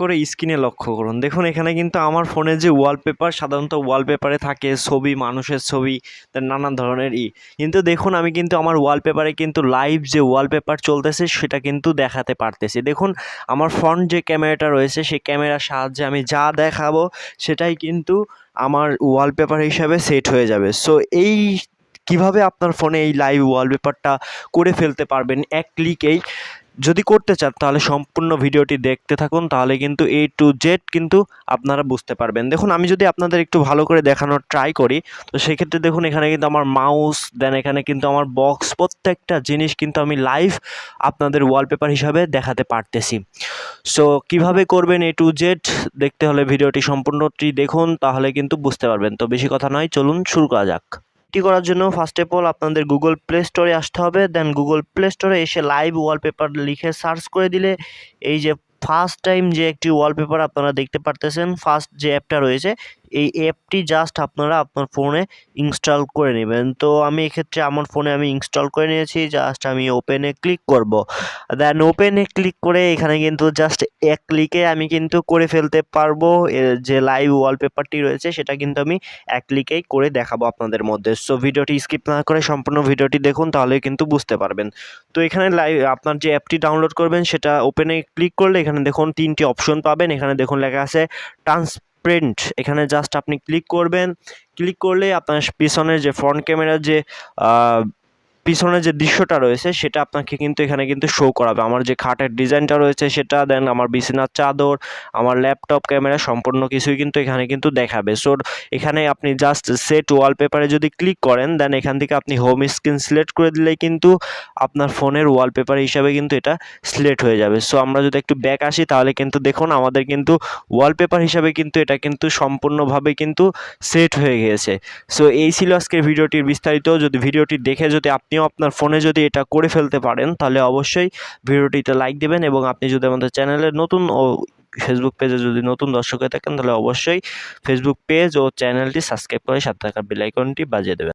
করে স্ক্রিনে লক্ষ্য করুন। দেখুন এখানে কিন্তু আমার ফোনে যে ওয়ালপেপার সাধারণত ওয়ালপেপারে থাকে ছবি, মানুষের ছবি, নানান ধরনের কিন্তু দেখুন আমি কিন্তু আমার ওয়ালপেপারে কিন্তু লাইভ যে ওয়ালপেপার চলতেছে সেটা কিন্তু দেখাতে পারতেছি। দেখুন আমার ফ্রন্ট যে ক্যামেরাটা রয়েছে সেই ক্যামেরার সাহায্যে আমি যা দেখাবো সেটাই কিন্তু আমার ওয়ালপেপার হিসাবে সেট হয়ে যাবে। সো এই কিভাবে আপনার ফোনে এই লাইভ ওয়ালপেপারটা করে ফেলতে পারবেন এক ক্লিকেই, যদি করতে চান তাহলে সম্পূর্ণ ভিডিওটি দেখতে থাকুন, তাহলে কিন্তু A to Z কিন্তু আপনারা বুঝতে পারবেন। দেখুন আমি যদি আপনাদের একটু ভালো করে দেখানোর ট্রাই করি, তো সেক্ষেত্রে দেখুন এখানে কিন্তু আমার মাউস, দেন এখানে কিন্তু আমার বক্স, প্রত্যেকটা জিনিস কিন্তু আমি লাইভ আপনাদের ওয়ালপেপার হিসাবে দেখাতে পারতেছি। সো কিভাবে করবেন A to Z দেখতে হলে ভিডিওটি সম্পূর্ণটি দেখুন, তাহলে কিন্তু বুঝতে পারবেন। তো বেশি কথা নয়, চলুন শুরু করা যাক। এটি করার জন্য ফার্স্ট অফ অল আপনাদের গুগল প্লে স্টোরে আসতে হবে। দেন গুগল প্লে স্টোরে এসে লাইভ ওয়ালপেপার লিখে সার্চ করে দিলে এই যে ফার্স্ট টাইম যে একটি ওয়ালপেপার আপনারা দেখতে পারতেছেন, ফার্স্ট যে অ্যাপটা রয়েছে এই অ্যাপটি জাস্ট আপনারা আপনার ফোনে ইনস্টল করে নেবেন। তো আমি এক্ষেত্রে আমার ফোনে আমি ইনস্টল করে নিয়েছি, জাস্ট আমি ওপেনে ক্লিক করব। দেন ওপেনে ক্লিক করে এখানে কিন্তু জাস্ট এক ক্লিকে আমি কিন্তু করে ফেলতে পারবো যে লাইভ ওয়ালপেপারটি রয়েছে সেটা কিন্তু আমি এক ক্লিকেই করে দেখাবো আপনাদের মধ্যে। সো ভিডিওটি স্কিপ না করে সম্পূর্ণ ভিডিওটি দেখুন, তাহলে কিন্তু বুঝতে পারবেন। তো এখানে লাইভ আপনার যে অ্যাপটি ডাউনলোড করবেন সেটা ওপেনে ক্লিক করলে এখানে দেখুন 3টি অপশন পাবেন। এখানে দেখুন লেখা আছে ট্রান্সপারেন্ট, এখানে জাস্ট আপনি ক্লিক করবেন। ক্লিক করলে আপনার পিছনের যে ফ্রন্ট ক্যামেরার যে পিছনে যে দৃশ্যটা রয়েছে সেটা আপনাকে কিন্তু এখানে কিন্তু শো করাবে। আমার যে খাটের ডিজাইনটা রয়েছে সেটা, দেন আমার বিছানার চাদর, আমার ল্যাপটপ ক্যামেরা, সম্পূর্ণ কিছুই কিন্তু এখানে কিন্তু দেখাবে। সো এখানে আপনি জাস্ট সেট ওয়ালপেপারে যদি ক্লিক করেন, দেন এখান থেকে আপনি হোম স্ক্রিন সিলেক্ট করে দিলেই কিন্তু আপনার ফোনের ওয়ালপেপার হিসাবে কিন্তু এটা সিলেক্ট হয়ে যাবে। সো আমরা যদি একটু ব্যাক আসি তাহলে কিন্তু দেখুন আমাদের কিন্তু ওয়ালপেপার হিসাবে কিন্তু এটা কিন্তু সম্পূর্ণভাবে কিন্তু সেট হয়ে গিয়েছে। সো এই ছিল আজকের ভিডিওটির বিস্তারিত। যদি ভিডিওটি দেখে যদি আপনিও আপনার ফোনে যদি এটা করে ফেলতে পারেন তাহলে অবশ্যই ভিডিওটিতে লাইক দেবেন, এবং আপনি যদি আমাদের চ্যানেলে নতুন ও ফেসবুক পেজে যদি নতুন দর্শক হয়ে থাকেন তাহলে অবশ্যই ফেসবুক পেজ ও চ্যানেলটি সাবস্ক্রাইব করে সাথে থাকা বেল আইকনটি বাজিয়ে দেবেন।